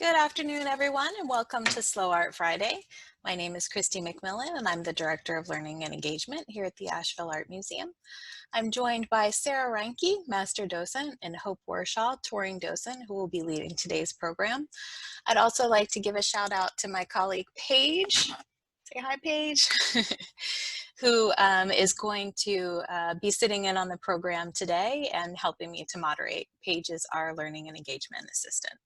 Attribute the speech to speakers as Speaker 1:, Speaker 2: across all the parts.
Speaker 1: Good afternoon, everyone, and welcome to Slow Art Friday. My name is Christy McMillan, and I'm the Director of Learning and Engagement here at the Asheville Art Museum. I'm joined by Sarah Reincke, Master Docent, and Hope Warshaw, Touring Docent, who will be leading today's program. I'd also like to give a shout out to my colleague, Paige. Say hi, Paige. who is going to be sitting in on the program today and helping me to moderate. Paige is our Learning and Engagement Assistant.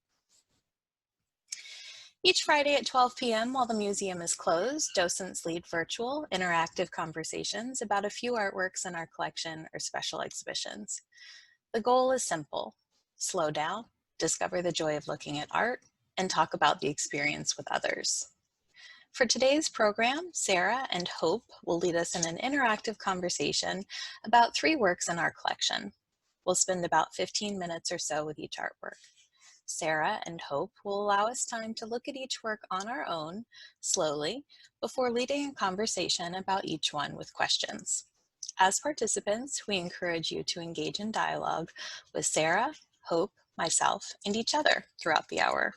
Speaker 1: Each Friday at 12 p.m. while the museum is closed, docents lead virtual, interactive conversations about a few artworks in our collection or special exhibitions. The goal is simple: slow down, discover the joy of looking at art, and talk about the experience with others. For today's program, Sarah and Hope will lead us in an interactive conversation about 3 works in our collection. We'll spend about 15 minutes or so with each artwork. Sarah and Hope will allow us time to look at each work on our own, slowly, before leading a conversation about each one with questions. As participants, we encourage you to engage in dialogue with Sarah, Hope, myself, and each other throughout the hour.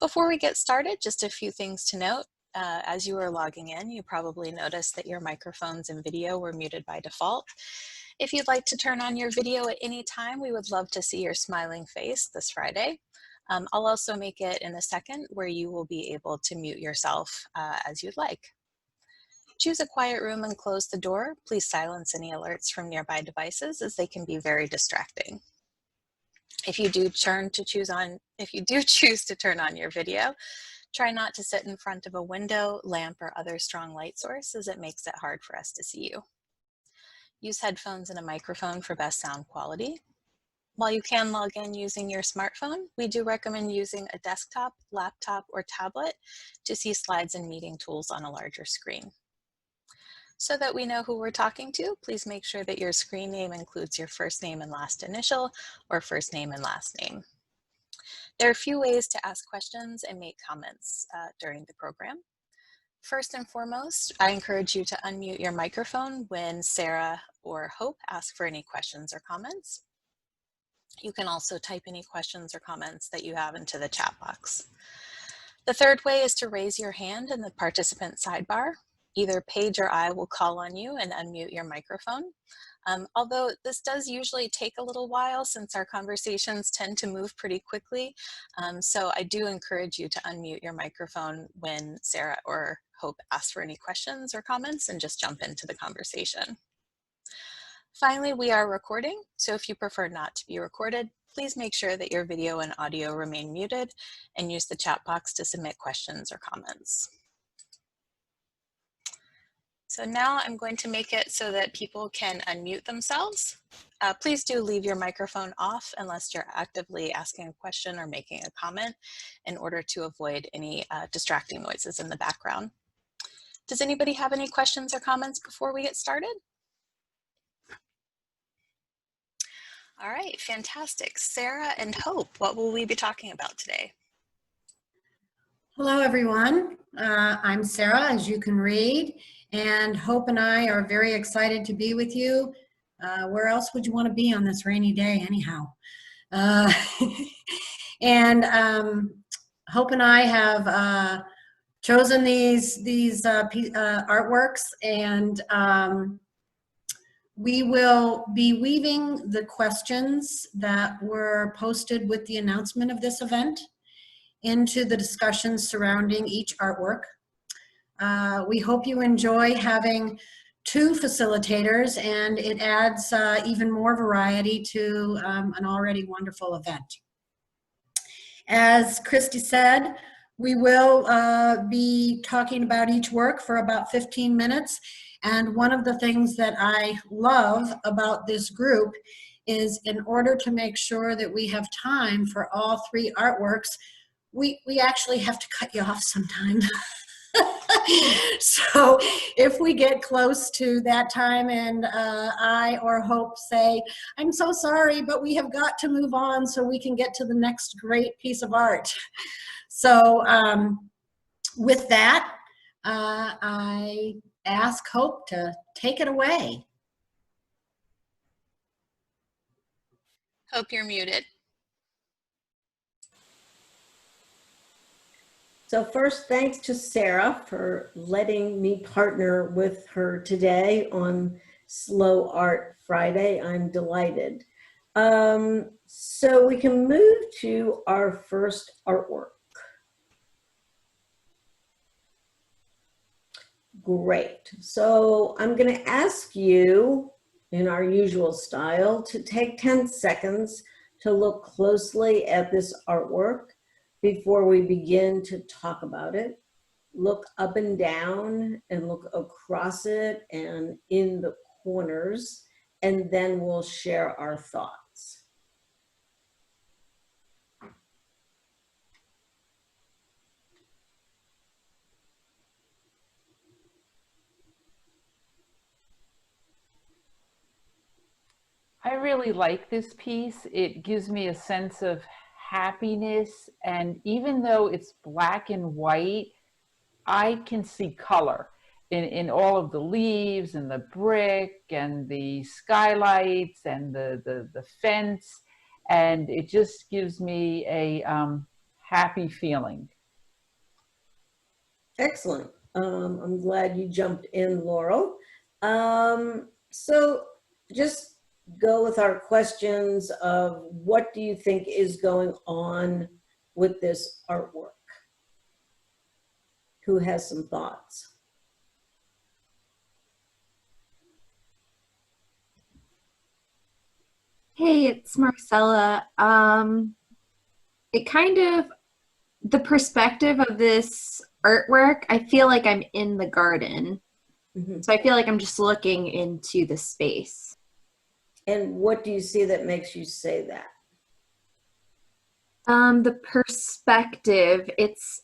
Speaker 1: Before we get started, just a few things to note. As you were logging in, you probably noticed that your microphones and video were muted by default. If you'd like to turn on your video at any time, we would love to see your smiling face this Friday. I'll also make it in a second where you will be able to mute yourself as you'd like. Choose a quiet room and close the door. Please silence any alerts from nearby devices, as they can be very distracting. If you do choose to turn on your video, try not to sit in front of a window, lamp, or other strong light source, as it makes it hard for us to see you. Use headphones and a microphone for best sound quality. While you can log in using your smartphone, we do recommend using a desktop, laptop, or tablet to see slides and meeting tools on a larger screen. So that we know who we're talking to, please make sure that your screen name includes your first name and last initial, or first name and last name. There are a few ways to ask questions and make comments during the program. First and foremost, I encourage you to unmute your microphone when Sarah or Hope ask for any questions or comments. You can also type any questions or comments that you have into the chat box. The third way is to raise your hand in the participant sidebar. Either Paige or I will call on you and unmute your microphone. Although this does usually take a little while, since our conversations tend to move pretty quickly. So I do encourage you to unmute your microphone when Sarah or Hope ask for any questions or comments, and just jump into the conversation. Finally, we are recording, so if you prefer not to be recorded, please make sure that your video and audio remain muted, and use the chat box to submit questions or comments. So now I'm going to make it so that people can unmute themselves. Please do leave your microphone off unless you're actively asking a question or making a comment, in order to avoid any distracting noises in the background. Does anybody have any questions or comments before we get started? All right, fantastic. Sarah and Hope, what will we be talking about today?
Speaker 2: Hello, everyone. I'm Sarah, as you can read, and Hope and I are very excited to be with you. Where else would you want to be on this rainy day, anyhow? And Hope and I have chosen these artworks, and we will be weaving the questions that were posted with the announcement of this event into the discussions surrounding each artwork. We hope you enjoy having 2 facilitators, and it adds even more variety to an already wonderful event. As Christy said, we will be talking about each work for about 15 minutes. And one of the things that I love about this group is, in order to make sure that we have time for all 3 artworks, we actually have to cut you off sometimes. So if we get close to that time and I or Hope say, "I'm so sorry, but we have got to move on so we can get to the next great piece of art." So with that, I ask Hope to take it away.
Speaker 1: Hope, you're muted.
Speaker 3: So first, thanks to Sarah for letting me partner with her today on Slow Art Friday. I'm delighted. So we can move to our first artwork. Great. So I'm going to ask you, in our usual style, to take 10 seconds to look closely at this artwork before we begin to talk about it. Look up and down and look across it and in the corners, and then we'll share our thoughts.
Speaker 4: I really like this piece. It gives me a sense of happiness, and even though it's black and white, I can see color in all of the leaves and the brick and the skylights and the fence, and it just gives me a happy feeling.
Speaker 3: Excellent. I'm glad you jumped in, Laurel. So just go with our questions of what do you think is going on with this artwork? Who has some thoughts?
Speaker 5: Hey, it's Marcella. It kind of, the perspective of this artwork, I feel like I'm in the garden.
Speaker 3: Mm-hmm.
Speaker 5: So I feel like I'm just looking into the space.
Speaker 3: And what do you see that makes you say that?
Speaker 5: The perspective, it's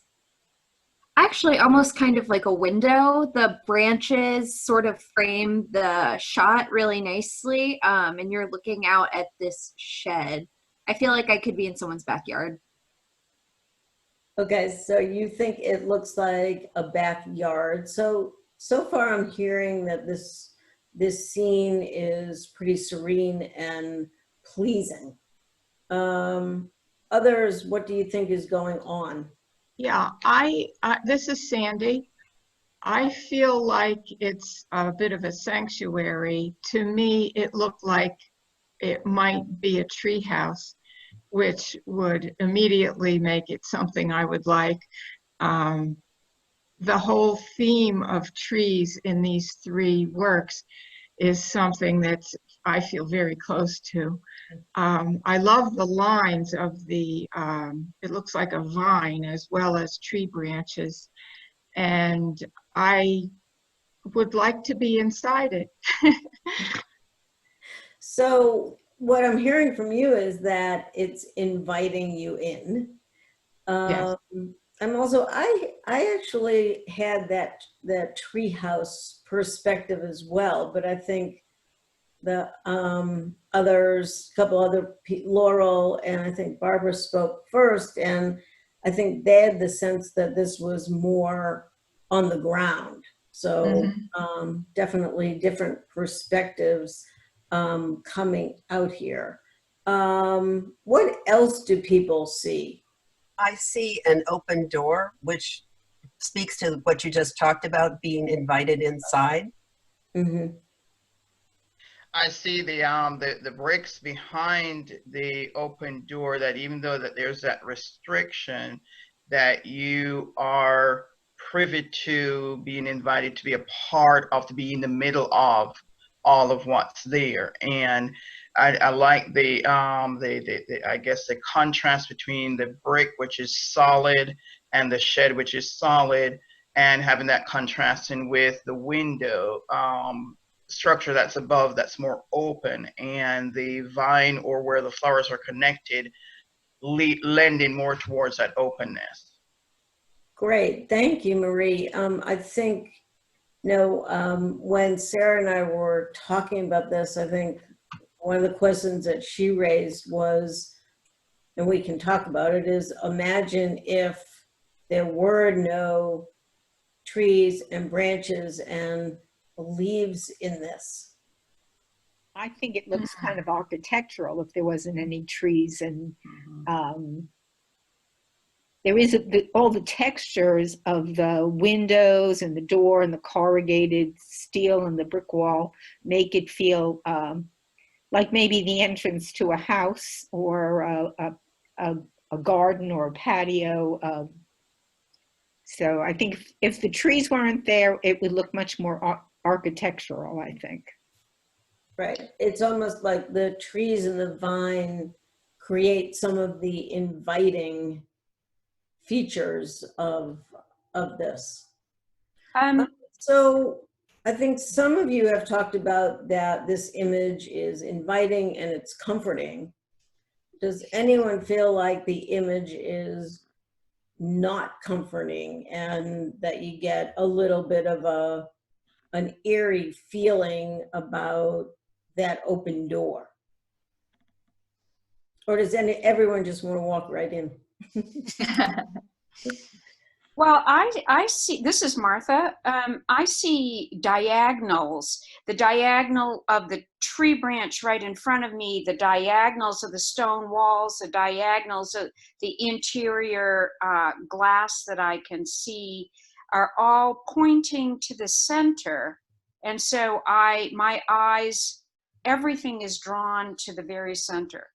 Speaker 5: actually almost kind of like a window. The branches sort of frame the shot really nicely, and you're looking out at this shed. I feel like I could be in someone's backyard.
Speaker 3: Okay, so you think it looks like a backyard. So far I'm hearing that this scene is pretty serene and pleasing. Others, what do you think is going on?
Speaker 6: Yeah, this is Sandy. I feel like it's a bit of a sanctuary. To me, it looked like it might be a tree house, which would immediately make it something I would like. The whole theme of trees in these three works is something that I feel very close to. I love the lines of the, it looks like a vine as well as tree branches. And I would like to be inside it.
Speaker 3: So what I'm hearing from you is that it's inviting you in.
Speaker 6: Yes.
Speaker 3: I'm also, I actually had that treehouse perspective as well, but I think the others, a couple other, Laurel and I think Barbara spoke first, and I think they had the sense that this was more on the ground. So definitely different perspectives coming out here. What else do people see?
Speaker 7: I see an open door, which speaks to what you just talked about, being invited inside.
Speaker 3: Mm-hmm.
Speaker 8: I see the bricks behind the open door, that even though that there's that restriction, that you are privy to being invited to be a part of, to be in the middle of all of what's there. And I like the I guess the contrast between the brick, which is solid, and the shed, which is solid, and having that contrasting with the window structure that's above, that's more open, and the vine, or where the flowers are connected, lending more towards that openness.
Speaker 3: Great, thank you, Marie. I think, when Sarah and I were talking about this, I think one of the questions that she raised was, and we can talk about it, is imagine if there were no trees and branches and leaves in this.
Speaker 9: I think it looks kind of architectural if there wasn't any trees and there is all the textures of the windows and the door and the corrugated steel and the brick wall make it feel like maybe the entrance to a house or a garden or a patio. So I think if the trees weren't there, it would look much more architectural, I think.
Speaker 3: Right. It's almost like the trees and the vine create some of the inviting features of this. So I think some of you have talked about that this image is inviting and it's comforting. Does anyone feel like the image is not comforting and that you get a little bit of an eerie feeling about that open door? Or does everyone just want to walk right in?
Speaker 10: Well, I see, this is Martha. I see diagonals, the diagonal of the tree branch right in front of me, the diagonals of the stone walls, the diagonals of the interior glass that I can see are all pointing to the center. And so my eyes, everything is drawn to the very center.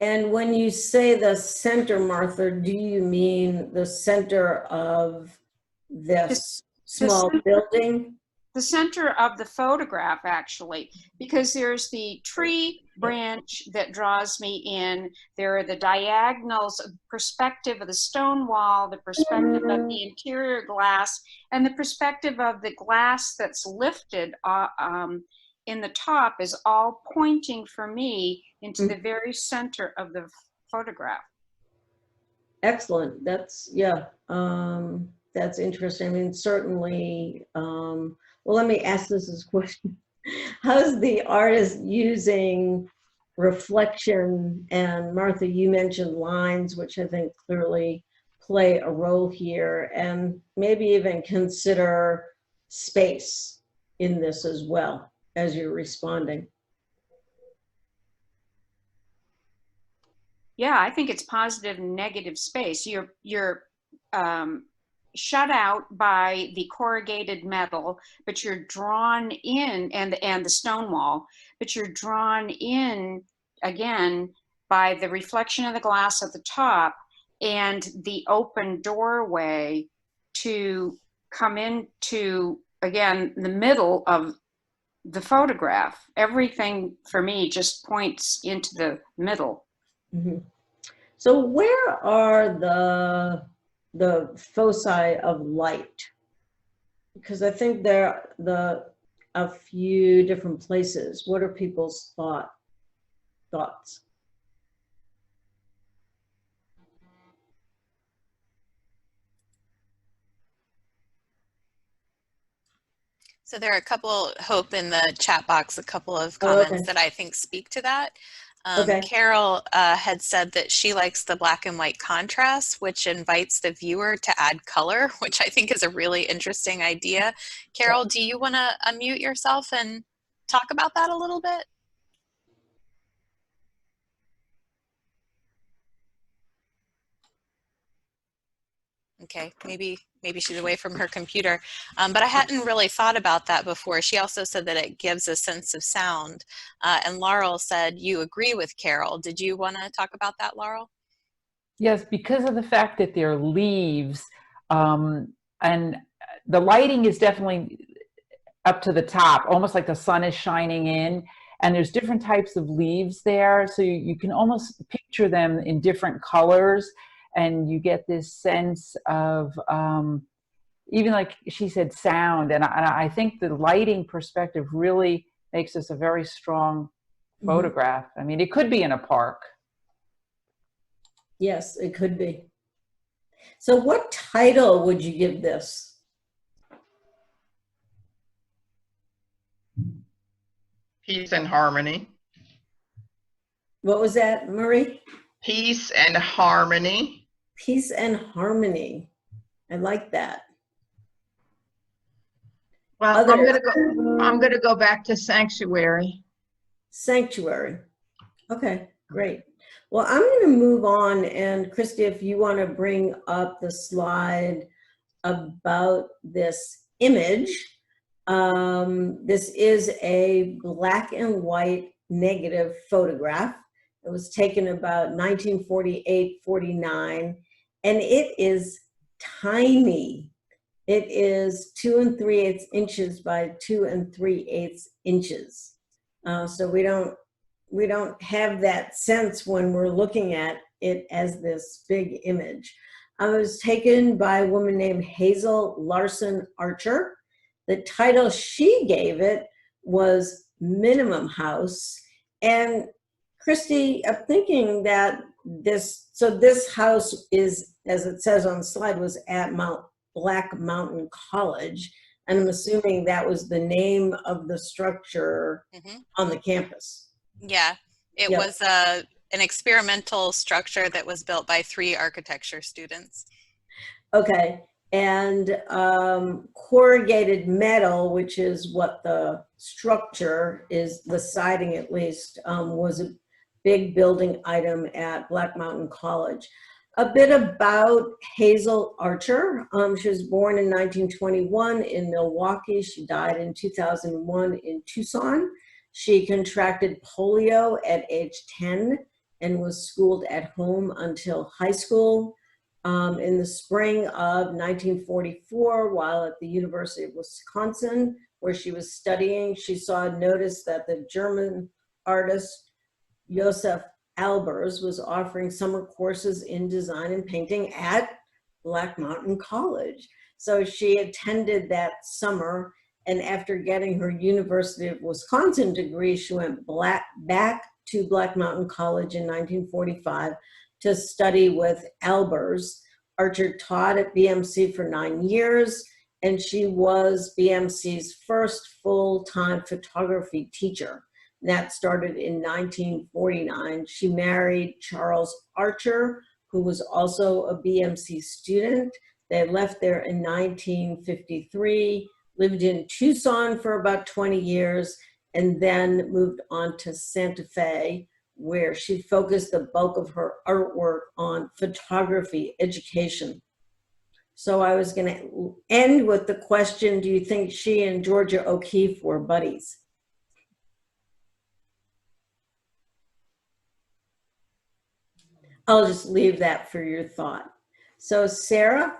Speaker 3: And when you say the center, Martha, do you mean the center of this small building?
Speaker 10: The center of the photograph, actually, because there's the tree branch that draws me in. There are the diagonals of perspective of the stone wall, the perspective of the interior glass, and the perspective of the glass that's lifted in the top is all pointing for me into the very center of the photograph.
Speaker 3: Excellent. That's, yeah, that's interesting. I mean, certainly, well, let me ask this question. How's the artist using reflection? And Martha, you mentioned lines, which I think clearly play a role here, and maybe even consider space in this as well as you're responding.
Speaker 10: Yeah, I think it's positive and negative space. You're shut out by the corrugated metal, but you're drawn in, and the stone wall, but you're drawn in again by the reflection of the glass at the top and the open doorway to come into, again, the middle of the photograph. Everything for me just points into the middle.
Speaker 3: Mm-hmm. So where are the foci of light? Because I think there are a few different places. What are people's thoughts?
Speaker 1: So there are a couple, Hope, in the chat box, a couple of comments that I think speak to that. Carol had said that she likes the black and white contrast, which invites the viewer to add color, which I think is a really interesting idea. Carol, do you want to unmute yourself and talk about that a little bit? Okay, maybe she's away from her computer, but I hadn't really thought about that before. She also said that it gives a sense of sound, and Laurel said you agree with Carol. Did you want to talk about that, Laurel?
Speaker 4: Yes, because of the fact that they're leaves, and the lighting is definitely up to the top, almost like the sun is shining in, and there's different types of leaves there, so you can almost picture them in different colors. And you get this sense of, even like she said, sound. And I think the lighting perspective really makes this a very strong photograph. I mean, it could be in a park.
Speaker 3: Yes, it could be. So what title would you give this?
Speaker 8: Peace and harmony.
Speaker 3: What was that, Marie?
Speaker 8: Peace and harmony.
Speaker 3: Peace and harmony. I like that.
Speaker 6: Well, I'm gonna go back to sanctuary.
Speaker 3: Sanctuary. Okay, great. Well, I'm going to move on, and Christy, if you want to bring up the slide about this image. This is a black and white negative photograph. It was taken about 1948-49, and it is tiny. It is 2 3/8 inches by 2 3/8 inches. So we don't have that sense when we're looking at it as this big image. I was taken by a woman named Hazel Larson Archer. The title she gave it was Minimum House. And Christy, I'm thinking that this house is, as it says on the slide, was at Black Mountain College. And I'm assuming that was the name of the structure on the campus.
Speaker 1: Yeah, it
Speaker 3: Yep.
Speaker 1: was an experimental structure that was built by 3 architecture students.
Speaker 3: Okay, and corrugated metal, which is what the structure is, the siding at least, was a big building item at Black Mountain College. A bit about Hazel Archer. She was born in 1921 in Milwaukee. She died in 2001 in Tucson. She contracted polio at age 10 and was schooled at home until high school. In the spring of 1944, while at the University of Wisconsin, where she was studying, she saw a notice that the German artist Josef Albers was offering summer courses in design and painting at Black Mountain College. So she attended that summer, and after getting her University of Wisconsin degree, she went back to Black Mountain College in 1945 to study with Albers. Archer taught at BMC for 9 years, and she was BMC's first full-time photography teacher. That started in 1949. She married Charles Archer, who was also a BMC student. They left there in 1953, lived in Tucson for about 20 years, and then moved on to Santa Fe, where she focused the bulk of her artwork on photography education. So I was going to end with the question, do you think she and Georgia O'Keeffe were buddies? I'll just leave that for your thought. So Sarah?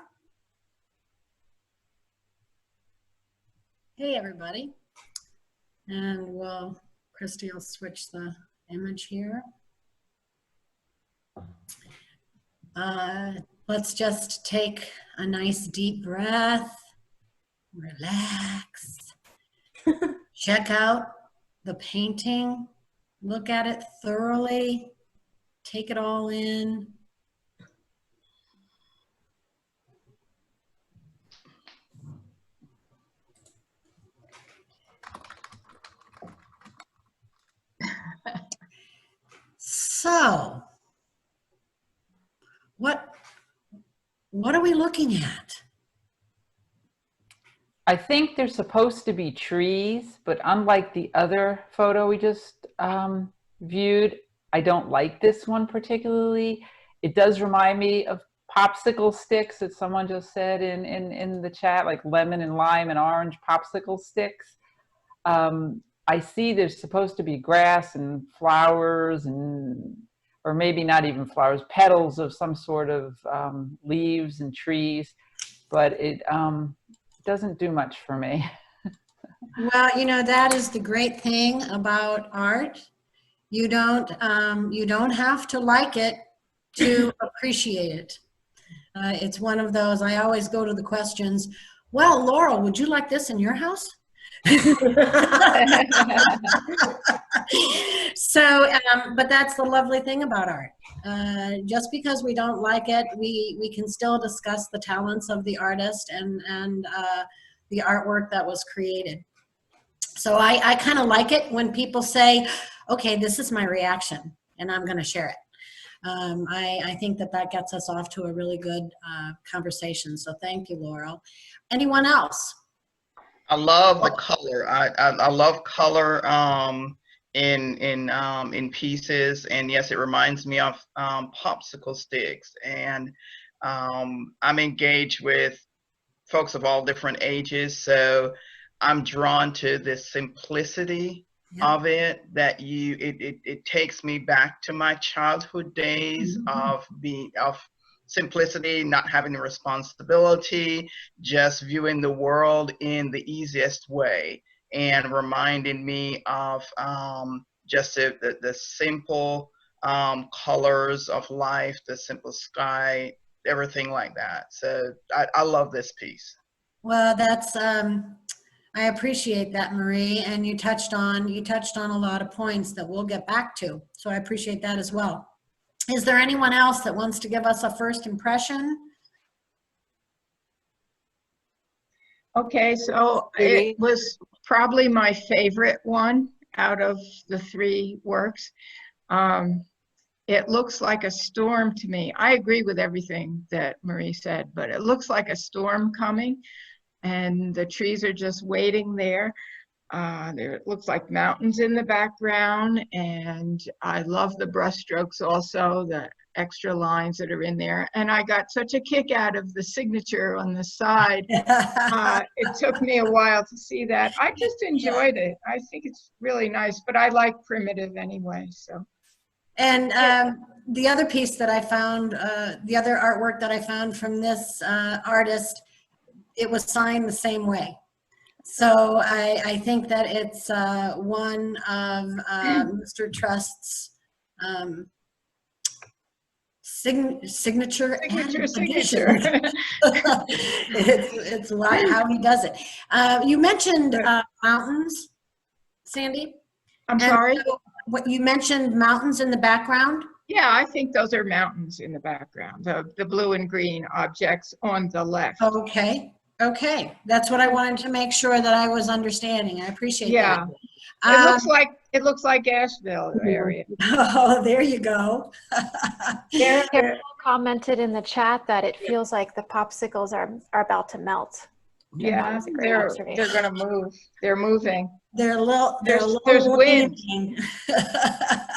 Speaker 2: Hey, everybody. And well, Christy will switch the image here. Let's just take a nice deep breath, relax, check out the painting, look at it thoroughly, take it all in. So, what are we looking at?
Speaker 4: I think they're supposed to be trees, but unlike the other photo we just viewed, I don't like this one particularly. It does remind me of popsicle sticks that someone just said in the chat, like lemon and lime and orange popsicle sticks. I see there's supposed to be grass and flowers and, or maybe not even flowers, petals of some sort of leaves and trees, but it doesn't do much for me.
Speaker 2: Well, you know, that is the great thing about art. You don't have to like it to appreciate it. It's one of those, I always go to the questions, well, Laurel, would you like this in your house? So, but that's the lovely thing about art. Just because we don't like it, we can still discuss the talents of the artist and the artwork that was created. So I kind of like it when people say, okay, this is my reaction and I'm going to share it. I think that gets us off to a really good conversation. So thank you, Laurel. Anyone else?
Speaker 8: I love the color. I love color in pieces. And yes, it reminds me of popsicle sticks. And I'm engaged with folks of all different ages, so I'm drawn to the simplicity of it, that it takes me back to my childhood days of simplicity, not having a responsibility, just viewing the world in the easiest way, and reminding me of just the simple colors of life, the simple sky, everything like that. So I love this piece.
Speaker 2: Well, that's I appreciate that, Marie, and you touched on a lot of points that we'll get back to. So I appreciate that as well. Is there anyone else that wants to give us a first impression?
Speaker 6: Okay, so it was probably my favorite one out of the three works. It looks like a storm to me. I agree with everything that Marie said, but it looks like a storm coming, and the trees are just waiting there. There it looks like mountains in the background, and I love the brush strokes also, the extra lines that are in there. And I got such a kick out of the signature on the side. It took me a while to see that. I just enjoyed it. I think it's really nice, but I like primitive anyway, so.
Speaker 2: And the other piece that I found, the other artwork that I found from this artist, it was signed the same way. So I think that it's one of Mr. Trust's signature additions. It's how he does it. You mentioned mountains, Sandy.
Speaker 6: I'm sorry?
Speaker 2: So, what you mentioned, mountains in the background?
Speaker 6: Yeah, I think those are mountains in the background, the blue and green objects on the left.
Speaker 2: Okay. Okay, that's what I wanted to make sure that I was understanding. I appreciate that.
Speaker 6: It looks like Asheville area.
Speaker 2: Oh, there you go.
Speaker 11: Carol commented in the chat that it feels like the popsicles are about to melt.
Speaker 6: Yeah, they're going to move. They're moving.
Speaker 2: They're a little.
Speaker 6: There's wind.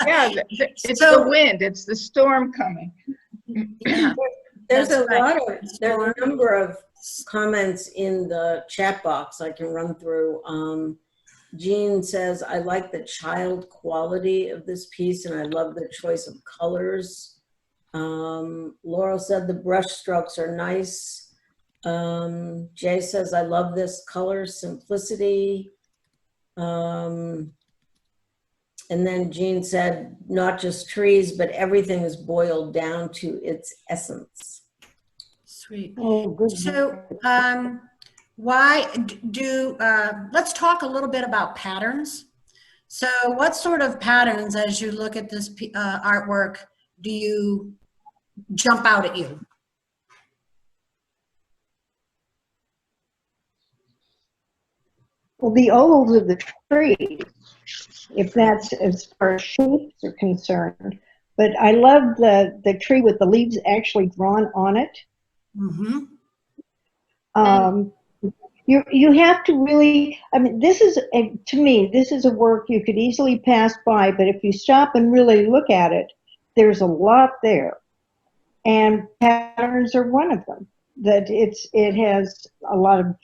Speaker 6: Yeah, it's the wind. It's the storm coming.
Speaker 2: Yeah.
Speaker 3: There's a number of comments in the chat box I can run through. Jean says, I like the child quality of this piece and I love the choice of colors. Laurel said the brush strokes are nice. Jay says, I love this color simplicity. And then Jean said, not just trees, but everything is boiled down to its essence.
Speaker 2: Sweet.
Speaker 9: Oh, good.
Speaker 2: So let's talk a little bit about patterns. So what sort of patterns, as you look at this artwork, do you jump out at you?
Speaker 9: Well, the ovals of the tree, if that's as far as shapes are concerned. But I love the tree with the leaves actually drawn on it.
Speaker 2: Mm-hmm.
Speaker 9: You have to really, I mean, this is, to me, this is a work you could easily pass by, but if you stop and really look at it, there's a lot there. And patterns are one of them. That it has a lot of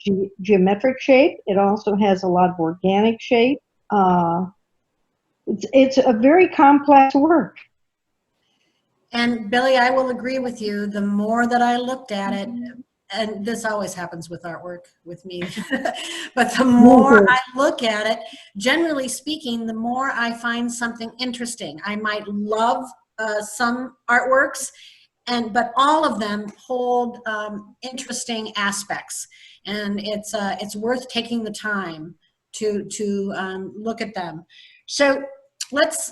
Speaker 9: geometric shape. It also has a lot of organic shape. It's a very complex work. And
Speaker 2: Billy, I will agree with you. The more that I looked at it, and this always happens with artwork with me, but the more I look at it, generally speaking, the more I find something interesting. I might love some artworks, but all of them hold interesting aspects, and it's worth taking the time to look at them. So let's.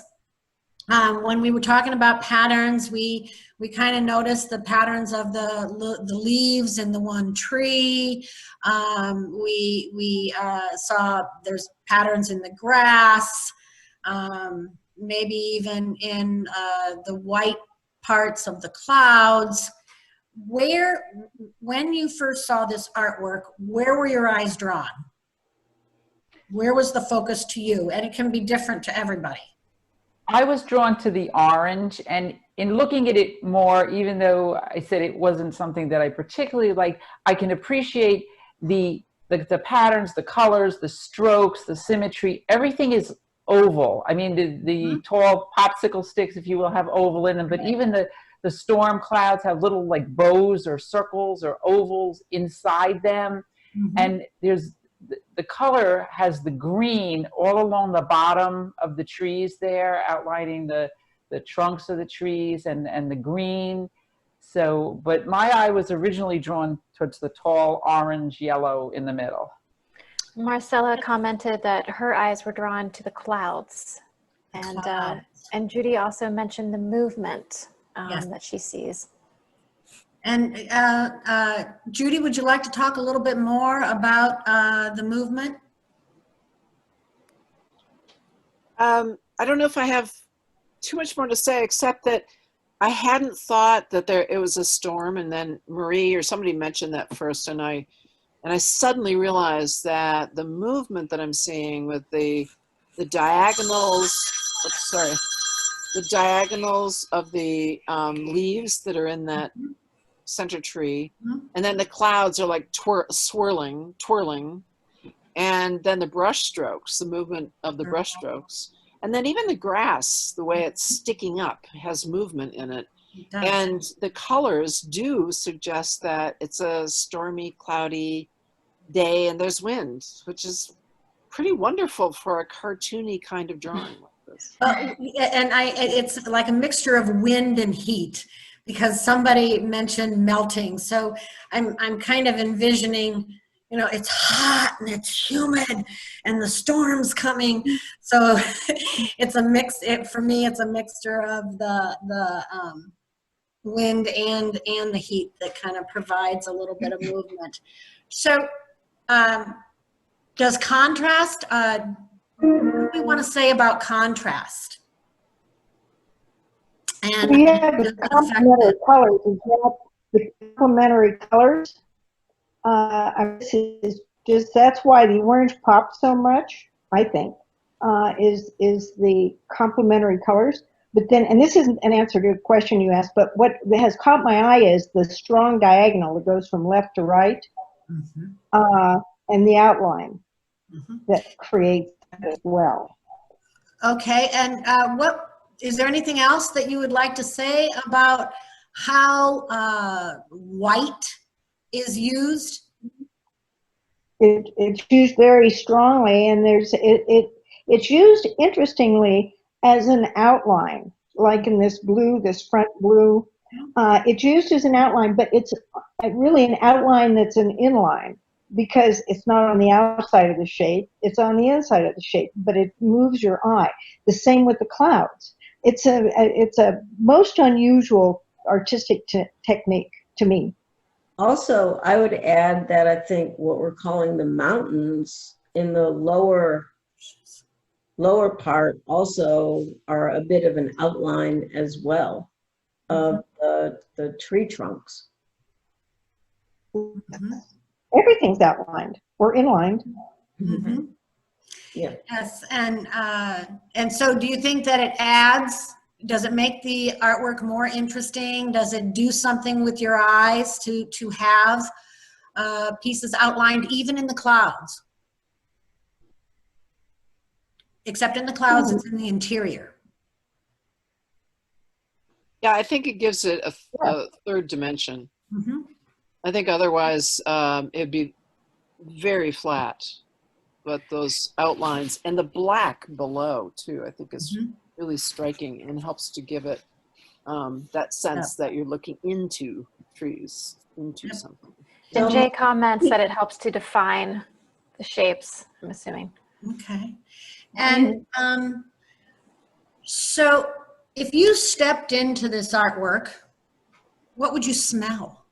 Speaker 2: When we were talking about patterns, we kind of noticed the patterns of the leaves in the one tree. We saw there's patterns in the grass, maybe even in the white parts of the clouds. When you first saw this artwork, where were your eyes drawn? Where was the focus to you? And it can be different to everybody.
Speaker 4: I was drawn to the orange, and in looking at it more, even though I said it wasn't something that I particularly liked, I can appreciate the patterns, the colors, the strokes, the symmetry. Everything is oval. I mean, the tall popsicle sticks, if you will, have oval in them, but even the storm clouds have little like bows or circles or ovals inside them. And there's the color has the green all along the bottom of the trees there, outlining the trunks of the trees and the green. So, but my eye was originally drawn towards the tall orange yellow in the middle.
Speaker 11: Marcella commented that her eyes were drawn to the clouds. And Judy also mentioned the movement that she sees.
Speaker 2: And Judy, would you like to talk a little bit more about the movement?
Speaker 12: I don't know if I have too much more to say, except that I hadn't thought that it was a storm, and then Marie or somebody mentioned that first, and I suddenly realized that the movement that I'm seeing with the diagonals, the diagonals of the leaves that are in that center tree, and then the clouds are like twirling, and then the brush strokes, the movement of the brush strokes, and then even the grass, the way it's sticking up, has movement in it. And the colors do suggest that it's a stormy, cloudy day, and there's wind, which is pretty wonderful for a cartoony kind of drawing like this.
Speaker 2: It's like a mixture of wind and heat, because somebody mentioned melting. So I'm kind of envisioning, you know, it's hot and it's humid and the storm's coming. So it's a mix. For me, it's a mixture of the wind and the heat that kind of provides a little bit of movement. So does contrast, what do we want to say about contrast? And
Speaker 9: we have the complementary colors. Is that the complementary colors? That's why the orange pops so much, I think, is the complementary colors. But then, and this isn't an answer to a question you asked, but what has caught my eye is the strong diagonal that goes from left to right, and the outline that creates it as well.
Speaker 2: Okay, and is there anything else that you would like to say about how white is used?
Speaker 9: It's used very strongly, and it's used interestingly as an outline, like in this blue, this front blue. It's used as an outline, but it's really an outline that's an inline, because it's not on the outside of the shape, it's on the inside of the shape, but it moves your eye. The same with the clouds. It's a most unusual artistic technique to me.
Speaker 3: Also, I would add that I think what we're calling the mountains in the lower part also are a bit of an outline as well of the tree trunks.
Speaker 9: Everything's outlined or inlined.
Speaker 3: Yeah.
Speaker 2: Yes, and so do you think that it adds, does it make the artwork more interesting? Does it do something with your eyes to have pieces outlined even in the clouds? Except in the clouds, it's in the interior.
Speaker 12: Yeah, I think it gives it a third dimension. I think otherwise it'd be very flat. But those outlines and the black below too, I think is really striking and helps to give it that sense that you're looking into trees, into something.
Speaker 11: And Jay comments that it helps to define the shapes, I'm assuming.
Speaker 2: Okay. And so if you stepped into this artwork, what would you smell?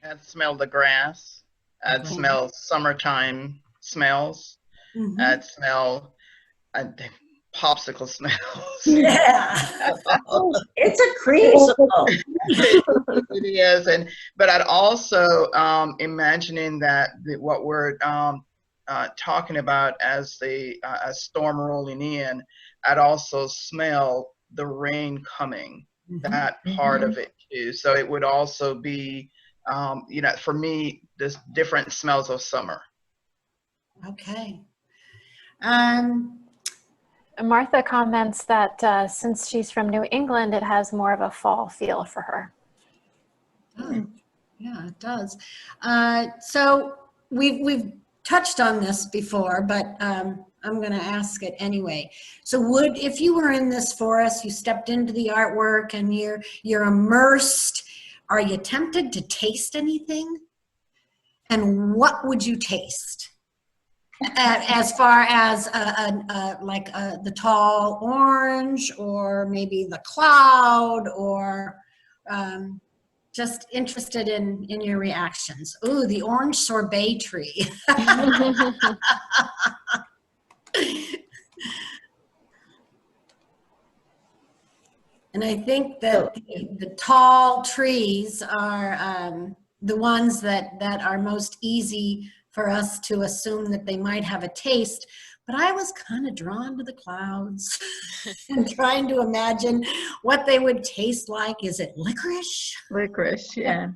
Speaker 8: I'd smell the grass. I'd smell summertime smells. I'd smell popsicle smells.
Speaker 2: Yeah.
Speaker 3: It's a creamsicle.
Speaker 8: It is, but I'd also imagining that what we're talking about as a storm rolling in, I'd also smell the rain coming. That part of it too. So it would also be, for me, this different smells of summer.
Speaker 2: Okay.
Speaker 11: Martha comments that since she's from New England, it has more of a fall feel for her.
Speaker 2: Oh, yeah, it does. So we've touched on this before, but I'm going to ask it anyway. So if you were in this forest, you stepped into the artwork and you're immersed, are you tempted to taste anything? And what would you taste? As far as the tall orange, or maybe the cloud, or just interested in your reactions. Ooh, the orange sorbet tree. And I think that the tall trees are the ones that are most easy for us to assume that they might have a taste. But I was kind of drawn to the clouds and trying to imagine what they would taste like. Is it licorice?
Speaker 6: Licorice, yeah.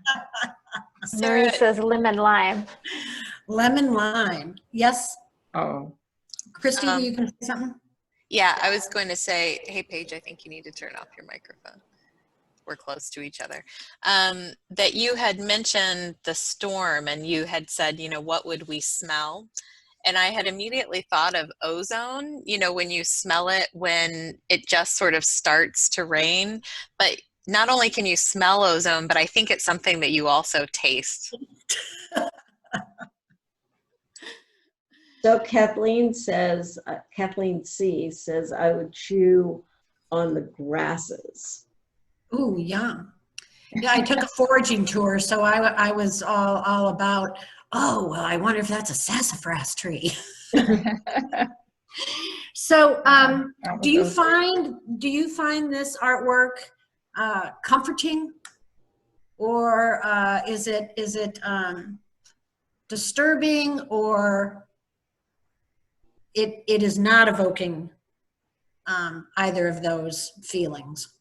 Speaker 11: Marie says lemon lime.
Speaker 2: Lemon lime, yes.
Speaker 6: Oh.
Speaker 2: Christy, were you going to say something?
Speaker 1: Yeah, I was going to say, hey, Paige, I think you need to turn off your microphone. We're close to each other. That you had mentioned the storm and you had said, what would we smell? And I had immediately thought of ozone, when you smell it when it just sort of starts to rain. But not only can you smell ozone, but I think it's something that you also taste.
Speaker 3: So Kathleen C says, I would chew on the grasses.
Speaker 2: Ooh, yeah. Yeah, I took a foraging tour, so I was all about, oh, well, I wonder if that's a sassafras tree. So do you find this artwork comforting, or is it disturbing, or it is not evoking either of those feelings?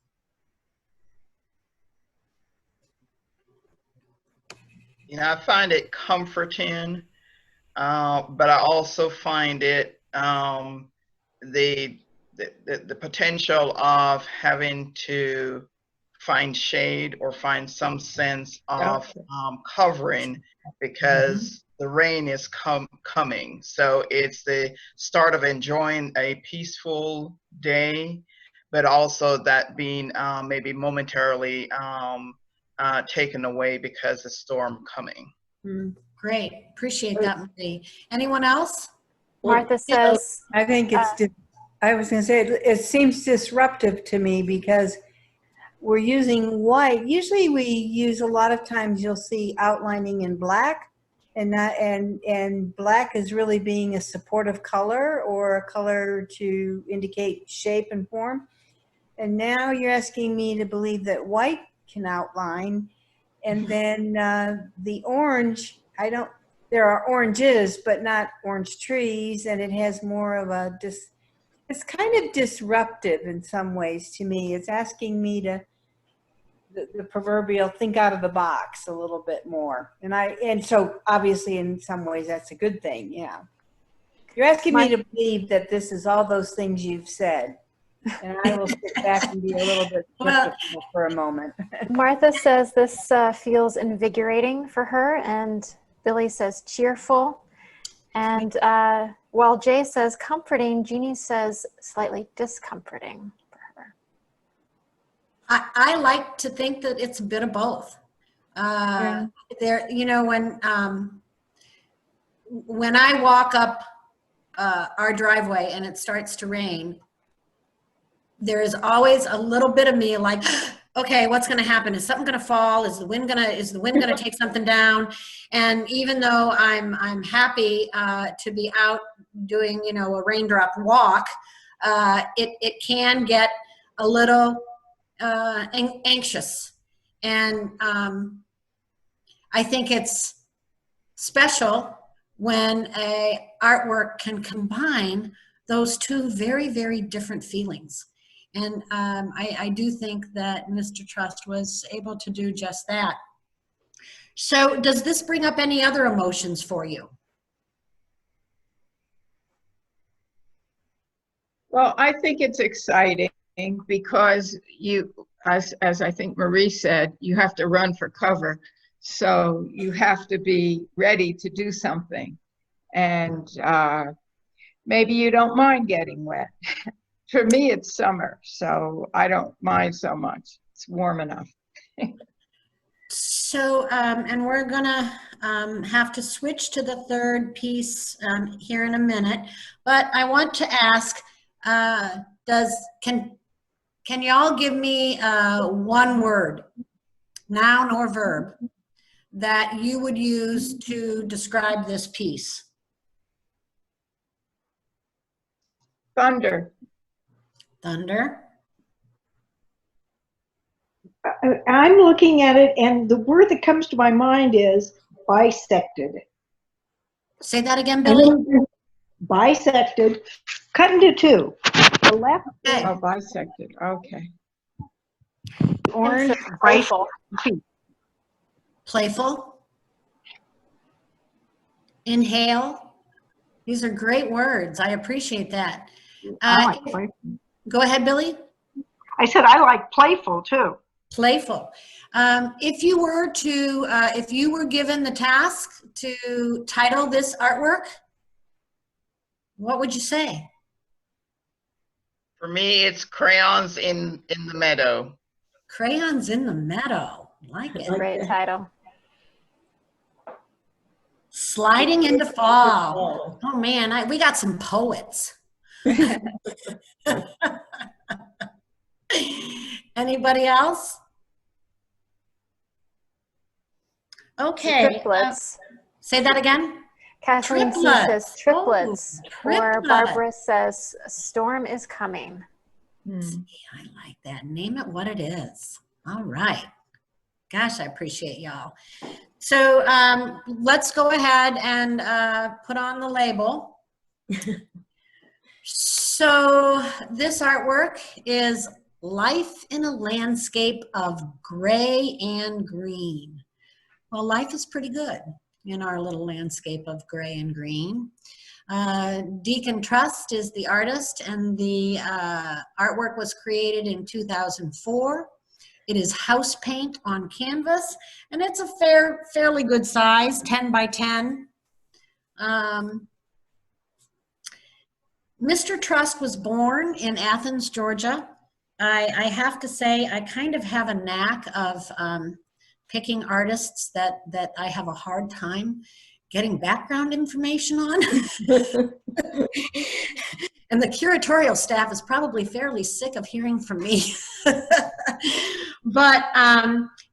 Speaker 8: I find it comforting, but I also find it the potential of having to find shade or find some sense of covering, because the rain is coming. So it's the start of enjoying a peaceful day, but also that being maybe momentarily taken away because the storm coming.
Speaker 2: Great, appreciate that, Marie. Anyone else?
Speaker 11: Martha says,
Speaker 13: I think it's, I was going to say, it seems disruptive to me because we're using white. Usually we use, a lot of times you'll see outlining in black, and black is really being a supportive color or a color to indicate shape and form. And now you're asking me to believe that white can outline, and then the orange, there are oranges, but not orange trees, and it has more of a, it's kind of disruptive in some ways to me. It's asking me to, the proverbial, think out of the box a little bit more. And so obviously in some ways that's a good thing, yeah. You're asking me to believe that this is all those things you've said. And I will sit back and be a little bit skeptical for a moment.
Speaker 11: Martha says this feels invigorating for her, and Billy says cheerful. And while Jay says comforting, Jeannie says slightly discomforting for her.
Speaker 2: I like to think that it's a bit of both. There, when I walk up our driveway and it starts to rain, there is always a little bit of me like, okay, what's going to happen? Is something going to fall? Is the wind going to take something down? And even though I'm happy to be out doing, a raindrop walk, it can get a little anxious. And I think it's special when a artwork can combine those two very, very different feelings. And I do think that Mr. Trust was able to do just that. So does this bring up any other emotions for you?
Speaker 6: Well, I think it's exciting because you, as I think Marie said, you have to run for cover. So you have to be ready to do something. And maybe you don't mind getting wet. For me, it's summer, so I don't mind so much. It's warm enough.
Speaker 2: So, and we're gonna have to switch to the third piece here in a minute, but I want to ask, can y'all give me one word, noun or verb, that you would use to describe this piece?
Speaker 6: Thunder.
Speaker 2: Thunder.
Speaker 14: I'm looking at it, and the word that comes to my mind is bisected.
Speaker 2: Say that again, Billy.
Speaker 14: Bisected, cut into two. The left.
Speaker 2: Okay.
Speaker 6: Oh, bisected. Okay.
Speaker 14: Orange.
Speaker 11: Playful.
Speaker 2: Playful. Inhale. These are great words. I appreciate that.
Speaker 14: I like playful.
Speaker 2: Go ahead, Billy.
Speaker 14: I said I like playful too.
Speaker 2: Playful. If you were given the task to title this artwork, what would you say?
Speaker 8: For me, it's crayons in the meadow.
Speaker 2: Crayons in the meadow. Like it.
Speaker 11: Great title.
Speaker 2: Sliding into fall. Oh man, we got some poets. Anybody else? Okay.
Speaker 11: Triplets.
Speaker 2: Say that again.
Speaker 11: Kathleen C
Speaker 2: Triplets.
Speaker 11: says triplets.
Speaker 2: Oh,
Speaker 11: Or
Speaker 2: triplets.
Speaker 11: Barbara says a storm is coming.
Speaker 2: I like that. Name it what it is. All right. Gosh, I appreciate y'all. So let's go ahead and put on the label. So this artwork is Life in a Landscape of Gray and Green. Well, life is pretty good in our little landscape of gray and green. Deacon Trust is the artist, and the artwork was created in 2004. It is house paint on canvas, and it's a fairly good size, 10 by 10. Mr. Trust was born in Athens, Georgia. I have to say, I kind of have a knack of picking artists that I have a hard time getting background information on. And the curatorial staff is probably fairly sick of hearing from me. But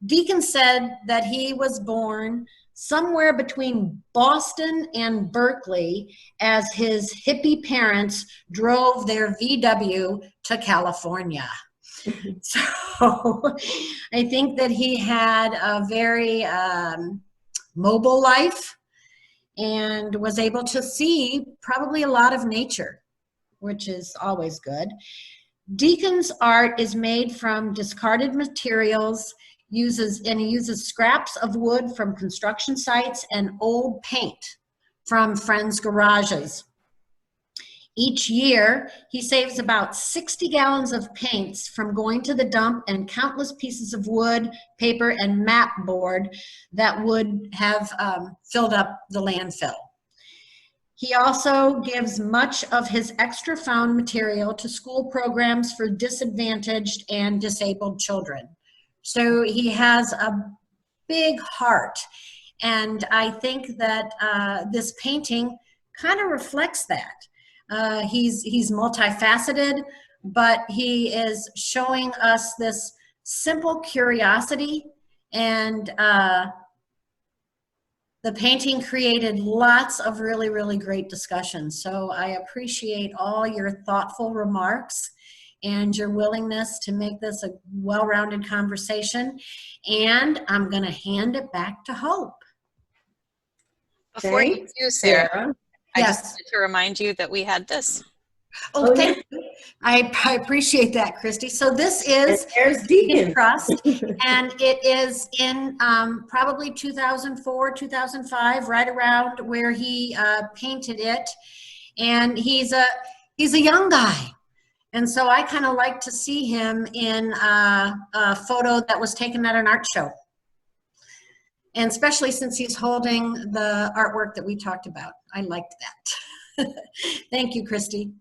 Speaker 2: Deacon said that he was born somewhere between Boston and Berkeley as his hippie parents drove their VW to California. So I think that he had a very mobile life and was able to see probably a lot of nature, which is always good. Deacon's art is made from discarded materials, he uses scraps of wood from construction sites and old paint from friends' garages. Each year, he saves about 60 gallons of paints from going to the dump and countless pieces of wood, paper, and map board that would have filled up the landfill. He also gives much of his extra found material to school programs for disadvantaged and disabled children. So he has a big heart. And I think that this painting kind of reflects that. He's multifaceted, but he is showing us this simple curiosity and The painting created lots of really, really great discussions. So I appreciate all your thoughtful remarks and your willingness to make this a well-rounded conversation. And I'm going to hand it back to Hope.
Speaker 1: Before you do, Sarah, I
Speaker 2: Yes.
Speaker 1: just wanted to remind you that we had this.
Speaker 2: Oh, thank you. I appreciate that, Christy. So this is
Speaker 3: there's Deacon
Speaker 2: Trust, and it is in probably 2004, 2005, right around where he painted it. And he's a young guy. And so I kind of like to see him in a photo that was taken at an art show. And especially since he's holding the artwork that we talked about. I liked that. Thank you, Christy.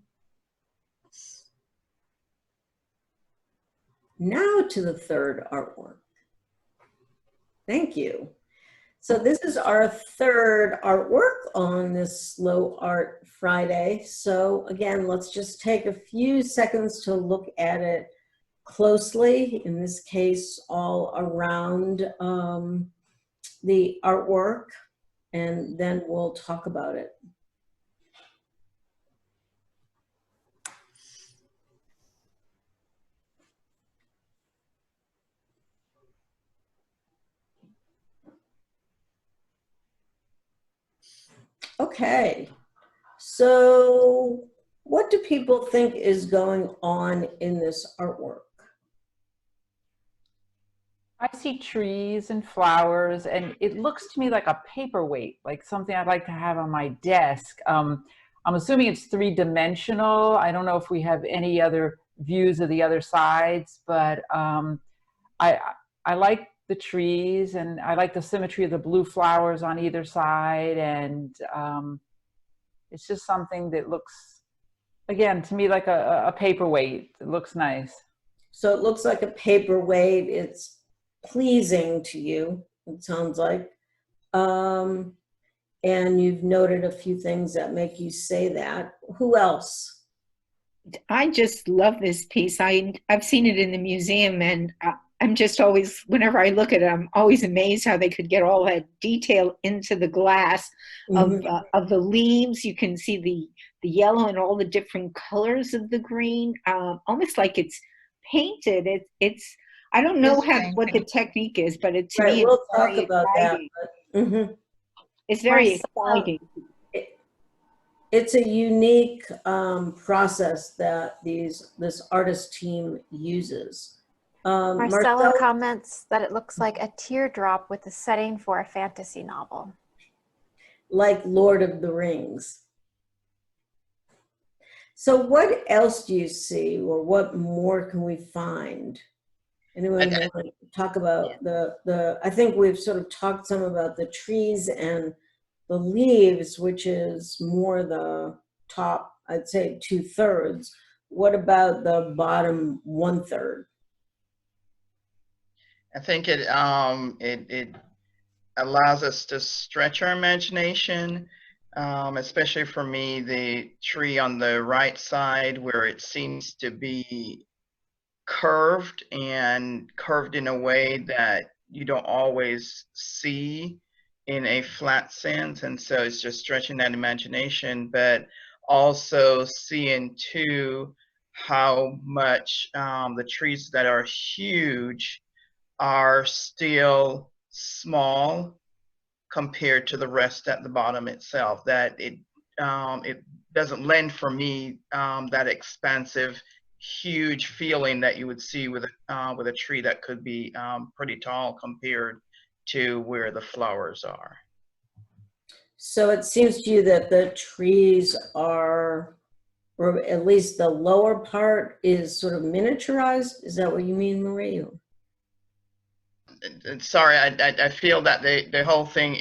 Speaker 3: Now to the third artwork. Thank you. So this is our third artwork on this Slow Art Friday. So again, let's just take a few seconds to look at it closely. In this case, all around the artwork, and then we'll talk about it. Okay, so what do people think is going on in this artwork?
Speaker 4: I see trees and flowers, and it looks to me like a paperweight, like something I'd like to have on my desk. I'm assuming it's three-dimensional. I don't know if we have any other views of the other sides, but I like the trees, and I like the symmetry of the blue flowers on either side, and it's just something that looks, again, to me like a paperweight. It looks nice.
Speaker 3: So it looks like a paperweight. It's pleasing to you, it sounds like. And you've noted a few things that make you say that. Who else?
Speaker 9: I just love this piece. I've seen it in the museum, and I'm just always, whenever I look at it, I'm always amazed how they could get all that detail into the glass of the leaves. You can see the yellow and all the different colors of the green, almost like it's painted. It's I don't know what the technique is, but to me,
Speaker 3: we'll
Speaker 9: it's
Speaker 3: talk
Speaker 9: very
Speaker 3: about
Speaker 9: exciting.
Speaker 3: that.
Speaker 9: It's very exciting.
Speaker 3: It's a unique process that this artist team uses.
Speaker 11: Marcella comments that it looks like a teardrop with the setting for a fantasy novel.
Speaker 3: Like Lord of the Rings. So what else do you see, or what more can we find? Anyone want to talk about I think we've sort of talked some about the trees and the leaves, which is more the top, I'd say 2/3. What about the bottom 1/3?
Speaker 8: I think it allows us to stretch our imagination, especially for me, the tree on the right side where it seems to be curved in a way that you don't always see in a flat sense, and so it's just stretching that imagination, but also seeing too how much the trees that are huge are still small compared to the rest at the bottom itself, that it doesn't lend for me that expansive huge feeling that you would see with a tree that could be pretty tall compared to where the flowers are.
Speaker 3: So it seems to you that the trees are, or at least the lower part is sort of miniaturized. Is that what you mean, Marie?
Speaker 8: Sorry, I feel that the whole thing,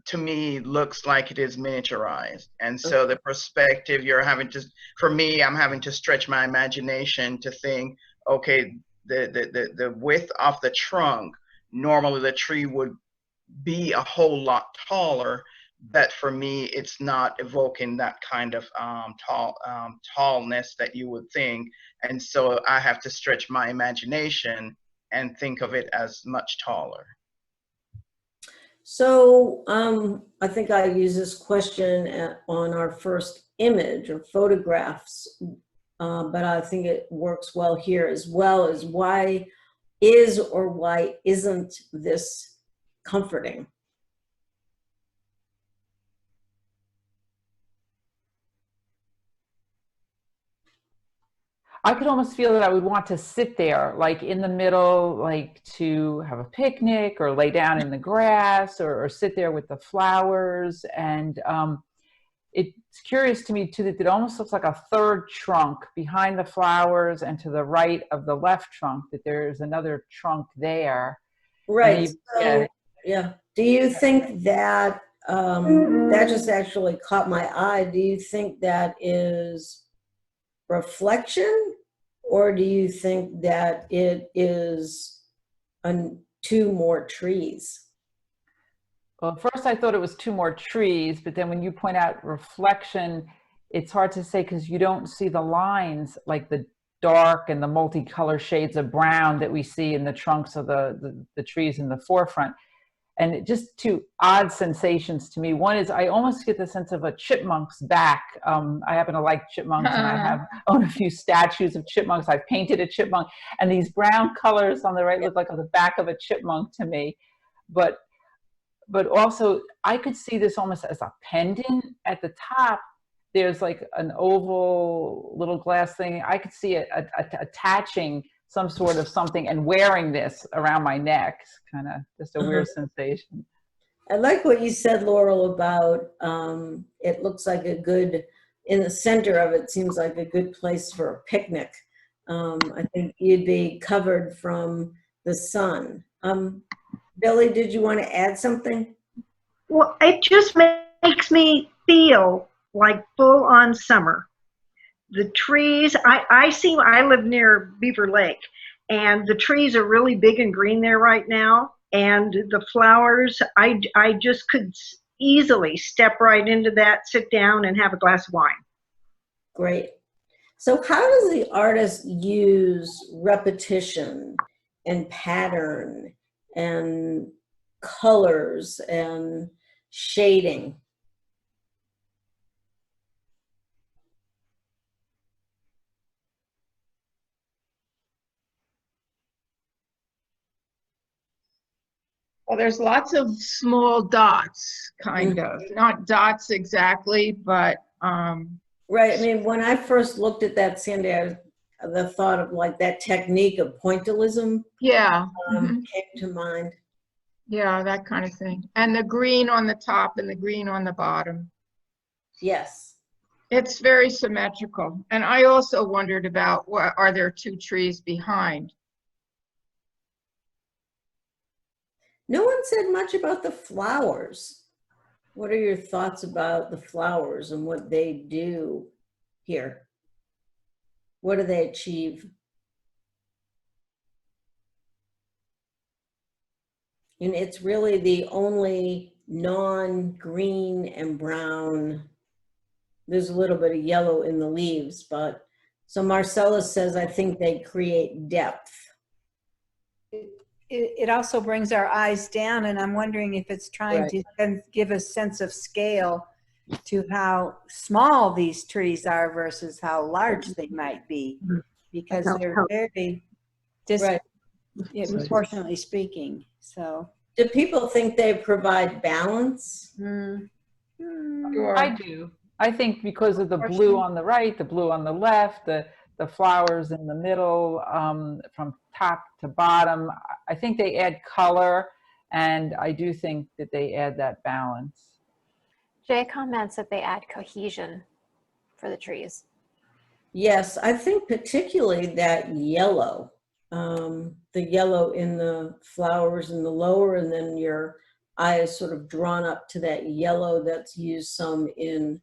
Speaker 8: to me, looks like it is miniaturized. And so the perspective you're having to, for me, I'm having to stretch my imagination to think, okay, the width of the trunk, normally the tree would be a whole lot taller, but for me, it's not evoking that kind of tallness that you would think. And so I have to stretch my imagination and think of it as much taller.
Speaker 3: So I think I used this question on our first image or photographs, but I think it works well here as well, as why is or why isn't this comforting?
Speaker 4: I could almost feel that I would want to sit there, like in the middle, like to have a picnic or lay down in the grass or sit there with the flowers. And it's curious to me too that it almost looks like a third trunk behind the flowers and to the right of the left trunk, that there's another trunk there.
Speaker 3: Right.
Speaker 4: Yeah.
Speaker 3: Yeah. Do you think that that just actually caught my eye? Do you think that is reflection, or do you think that it is two more trees?
Speaker 4: Well, first I thought it was two more trees, but then when you point out reflection, it's hard to say because you don't see the lines, like the dark and the multicolor shades of brown that we see in the trunks of the trees in the forefront. And just two odd sensations to me. One is I almost get the sense of a chipmunk's back. I happen to like chipmunks, and I own a few statues of chipmunks. I've painted a chipmunk, and these brown colors on the right look like on the back of a chipmunk to me. But also I could see this almost as a pendant at the top. There's like an oval little glass thing. I could see it attaching some sort of something and wearing this around my neck. Kind of just a weird sensation.
Speaker 3: I like what you said, Laurel, about it looks like a good, in the center of it seems like a good place for a picnic. I think you'd be covered from the sun. Billy, did you want to add something?
Speaker 14: Well, it just makes me feel like full on summer. The trees, I live near Beaver Lake, and the trees are really big and green there right now. And the flowers, I just could easily step right into that, sit down and have a glass of wine.
Speaker 3: Great. So how does the artist use repetition and pattern and colors and shading?
Speaker 6: Well, there's lots of small dots, kind of. Not dots exactly, but
Speaker 3: right. I mean, when I first looked at that, Sandy, the thought of like that technique of pointillism came to mind.
Speaker 6: Yeah, that kind of thing. And the green on the top and the green on the bottom.
Speaker 3: Yes.
Speaker 6: It's very symmetrical. And I also wondered about, are there two trees behind?
Speaker 3: No one said much about the flowers. What are your thoughts about the flowers and what they do here? What do they achieve? And it's really the only non-green and brown. There's a little bit of yellow in the leaves, but so Marcella says, I think they create depth.
Speaker 13: It also brings our eyes down, and I'm wondering if it's trying to give a sense of scale to how small these trees are versus how large they might be, because they're very proportionally speaking. So,
Speaker 3: do people think they provide balance?
Speaker 6: Sure.
Speaker 4: I do. I think because of the blue on the right, the blue on the left, the flowers in the middle, from top to bottom, I think they add color, and I do think that they add that balance.
Speaker 11: Jay comments that they add cohesion for the trees.
Speaker 3: Yes, I think particularly that yellow, the yellow in the flowers in the lower, and then your eye is sort of drawn up to that yellow that's used some in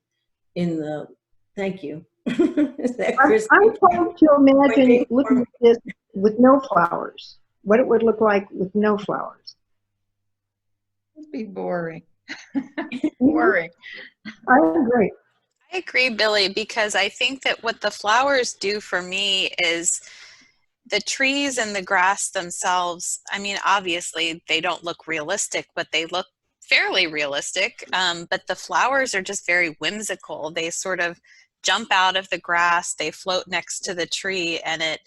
Speaker 3: the, thank you. Is that Chris?
Speaker 14: I'm trying to imagine looking at this with no flowers. What it would look like with no flowers.
Speaker 6: It'd be boring. Boring.
Speaker 14: I agree.
Speaker 1: I agree, Billy, because I think that what the flowers do for me is the trees and the grass themselves. I mean, obviously they don't look realistic, but they look fairly realistic, but the flowers are just very whimsical. They sort of jump out of the grass, they float next to the tree, and it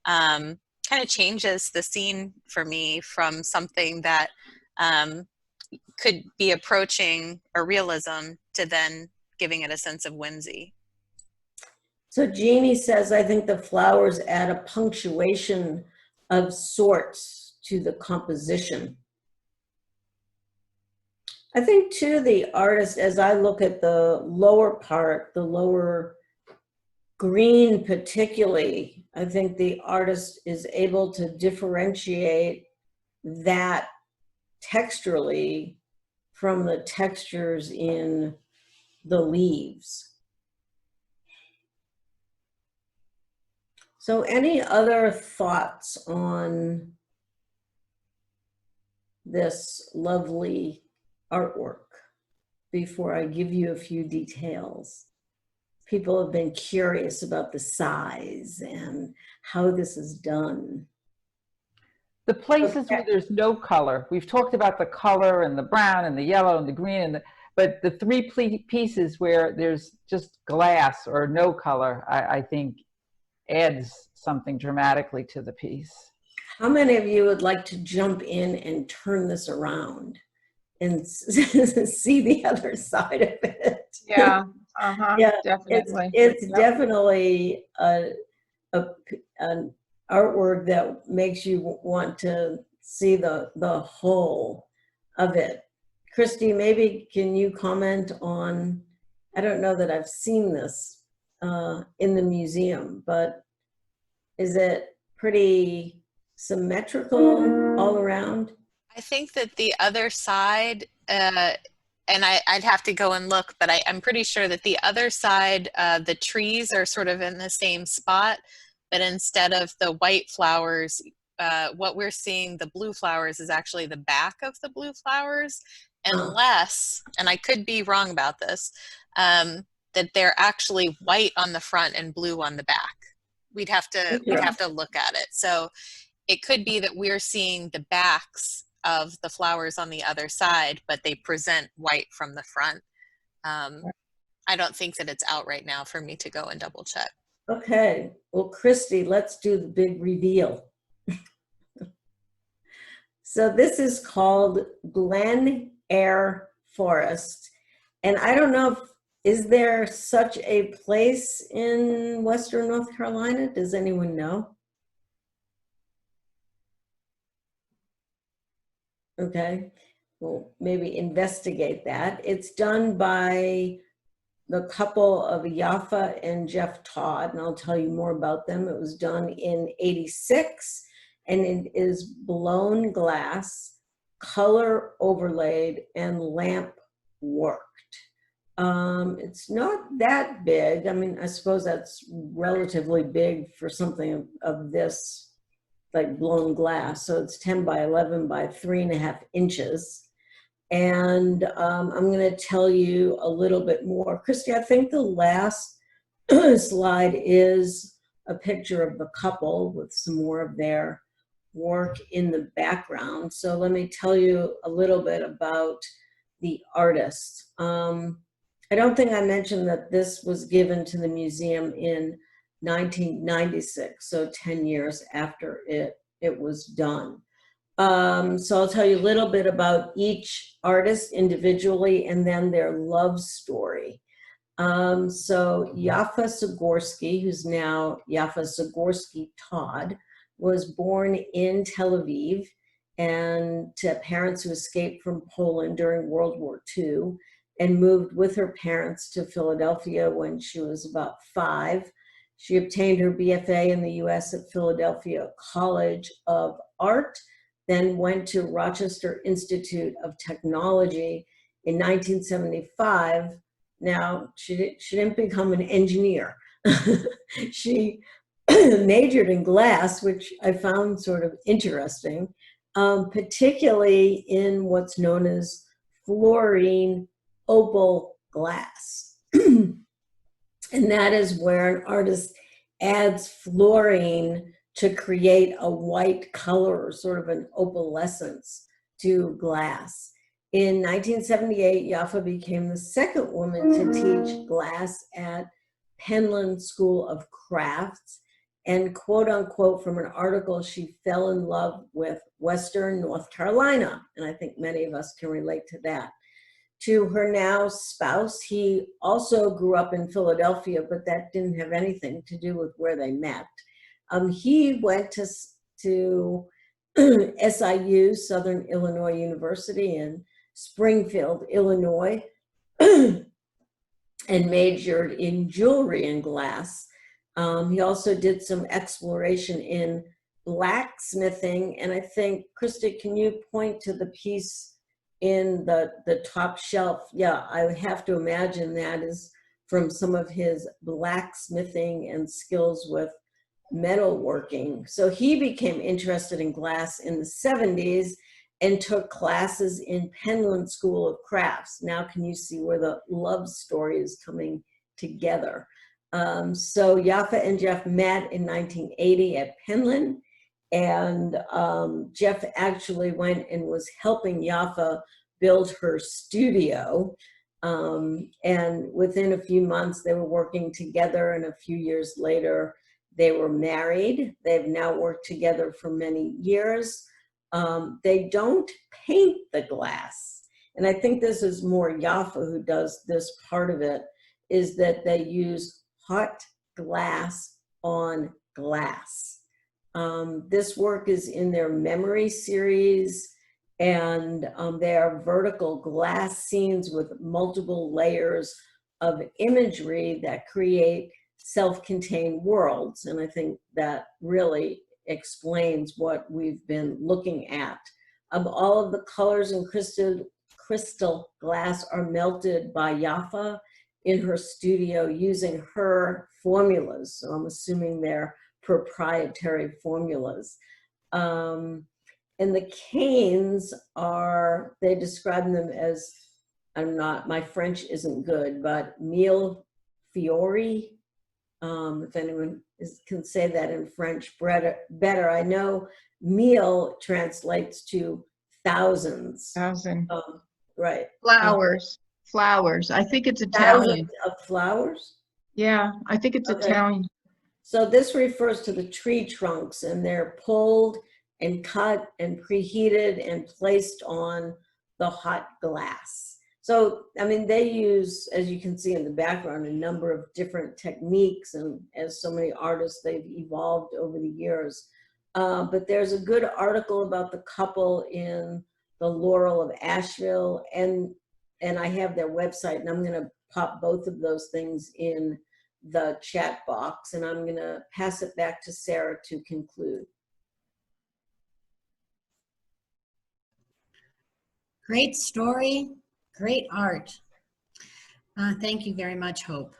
Speaker 1: kind of changes the scene for me from something that could be approaching a realism to then giving it a sense of whimsy.
Speaker 3: So Jeannie says, I think the flowers add a punctuation of sorts to the composition. I think too, the artist, as I look at the lower part, the lower green particularly, I think the artist is able to differentiate that texturally from the textures in the leaves. So any other thoughts on this lovely artwork before I give you a few details? People have been curious about the size and how this is done.
Speaker 4: The places where there's no color, we've talked about the color and the brown and the yellow and the green, and but the three pieces where there's just glass or no color, I think adds something dramatically to the piece.
Speaker 3: How many of you would like to jump in and turn this around and see the other side of it?
Speaker 6: Yeah,
Speaker 3: Yeah,
Speaker 6: definitely.
Speaker 3: It's definitely an artwork that makes you want to see the whole of it. Christy, maybe can you comment on, I don't know that I've seen this in the museum, but is it pretty symmetrical all around?
Speaker 1: I think that the other side, and I'd have to go and look, but I'm pretty sure that the other side, the trees are sort of in the same spot, but instead of the white flowers, what we're seeing, the blue flowers, is actually the back of the blue flowers, unless, and I could be wrong about this, that they're actually white on the front and blue on the back. We'd have to look at it. So it could be that we're seeing the backs of the flowers on the other side, but they present white from the front. I don't think that it's out right now for me to go and double check.
Speaker 3: Okay, well, Christy, let's do the big reveal. So this is called Glen Ayer Forest. And I don't know if, is there such a place in Western North Carolina? Does anyone know? Okay, well, maybe investigate that. It's done by the couple of Yaffa and Jeff Todd, and I'll tell you more about them. It was done in '86, and it is blown glass, color overlaid, and lamp worked. It's not that big. I mean, I suppose that's relatively big for something of this, like blown glass. So it's 10 by 11 by 3.5 inches. And I'm going to tell you a little bit more. Christy, I think the last slide is a picture of the couple with some more of their work in the background. So let me tell you a little bit about the artist. I don't think I mentioned that this was given to the museum in 1996, so 10 years after it was done. So I'll tell you a little bit about each artist individually and then their love story. So Yaffa Sigorsky, who's now Yaffa Sigorsky Todd, was born in Tel Aviv and to parents who escaped from Poland during World War II and moved with her parents to Philadelphia when she was about 5. She obtained her BFA in the US at Philadelphia College of Art, then went to Rochester Institute of Technology in 1975. Now, she didn't become an engineer. She majored in glass, which I found sort of interesting, particularly in what's known as fluorine opal glass. And that is where an artist adds fluorine to create a white color, or sort of an opalescence to glass. In 1978, Yaffa became the second woman to teach glass at Penland School of Crafts. And quote unquote, from an article, she fell in love with Western North Carolina. And I think many of us can relate to that. To her now spouse, he also grew up in Philadelphia, but that didn't have anything to do with where they met. He went to SIU, Southern Illinois University in Springfield, Illinois, and majored in jewelry and glass. He also did some exploration in blacksmithing. And I think, Krista, can you point to the piece in the top shelf? Yeah, I would have to imagine that is from some of his blacksmithing and skills with metalworking. So he became interested in glass in the 70s and took classes in Penland School of Crafts. Now can you see where the love story is coming together? So Yaffa and Jeff met in 1980 at Penland, and Jeff actually went and was helping Yaffa build her studio. And within a few months, they were working together, and a few years later, they were married. They've now worked together for many years. They don't paint the glass. And I think this is more Yaffa who does this part of it, is that they use hot glass on glass. This work is in their Memory series, and they are vertical glass scenes with multiple layers of imagery that create self-contained worlds. And I think that really explains what we've been looking at. All of the colors in crystal glass are melted by Yaffa in her studio using her formulas. So I'm assuming they're proprietary formulas. And the canes are, they describe them as, my French isn't good, but mille fiori. If anyone can say that in French better. I know mille translates to thousands.
Speaker 6: Thousand.
Speaker 3: Right.
Speaker 6: Flowers. Flowers. I think it's Italian.
Speaker 3: Thousands of flowers?
Speaker 6: Yeah, I think it's
Speaker 3: Okay.
Speaker 6: Italian.
Speaker 3: So this refers to the tree trunks, and they're pulled and cut and preheated and placed on the hot glass. So, I mean, they use, as you can see in the background, a number of different techniques, and as so many artists, they've evolved over the years. But there's a good article about the couple in the Laurel of Asheville, and I have their website, and I'm going to pop both of those things in the chat box, and I'm going to pass it back to Sarah to conclude.
Speaker 2: Great story, great art. Thank you very much, Hope.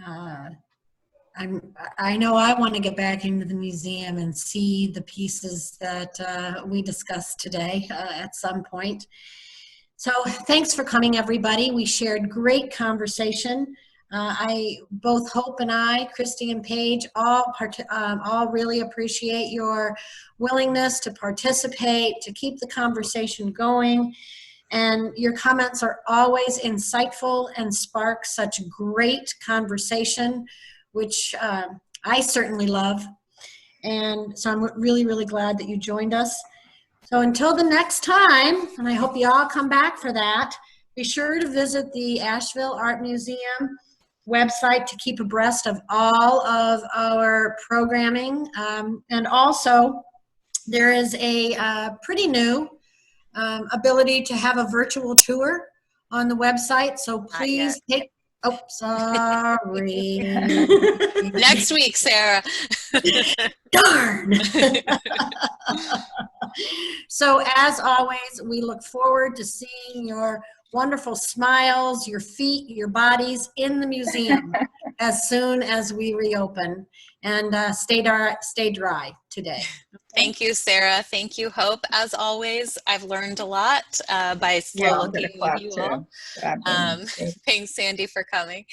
Speaker 2: I know I want to get back into the museum and see the pieces that we discussed today at some point. So thanks for coming, everybody. We shared great conversation. Both Hope and I, Christy and Paige, all really appreciate your willingness to participate, to keep the conversation going. And your comments are always insightful and spark such great conversation, which I certainly love. And so I'm really, really glad that you joined us. So until the next time, and I hope you all come back for that, be sure to visit the Asheville Art Museum website to keep abreast of all of our programming. And also, there is a pretty new ability to have a virtual tour on the website. So please take, oh, sorry.
Speaker 1: Next week, Sarah.
Speaker 2: Darn. So as always, we look forward to seeing your wonderful smiles, your feet, your bodies in the museum as soon as we reopen. And stay dry today.
Speaker 1: Thank you, Sarah. Thank you, Hope. As always, I've learned a lot by slow
Speaker 6: Yeah, I'm gonna
Speaker 1: looking with
Speaker 6: clap
Speaker 1: you all.
Speaker 6: too. Clapping.
Speaker 1: Thanks, Sandy, for coming.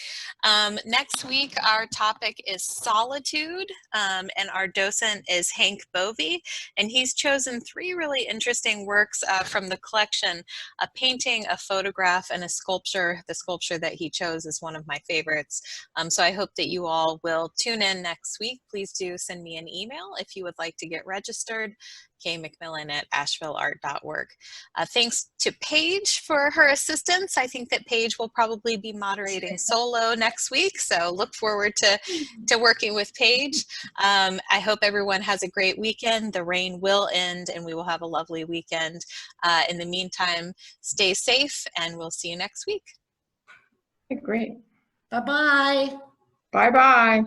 Speaker 1: Next week, our topic is solitude, and our docent is Hank Bovey, and he's chosen 3 really interesting works from the collection: a painting, a photograph, and a sculpture. The sculpture that he chose is one of my favorites. So I hope that you all will tune in next week. Please do send me an email if you would like to get registered, kmcmillan@ashevilleart.org. Thanks to Paige for her assistance. I think that Paige will probably be moderating solo next week, so look forward to working with Paige. I hope everyone has a great weekend. The rain will end and we will have a lovely weekend. In the meantime, stay safe and we'll see you next week.
Speaker 6: Great.
Speaker 2: Bye-bye.
Speaker 6: Bye-bye.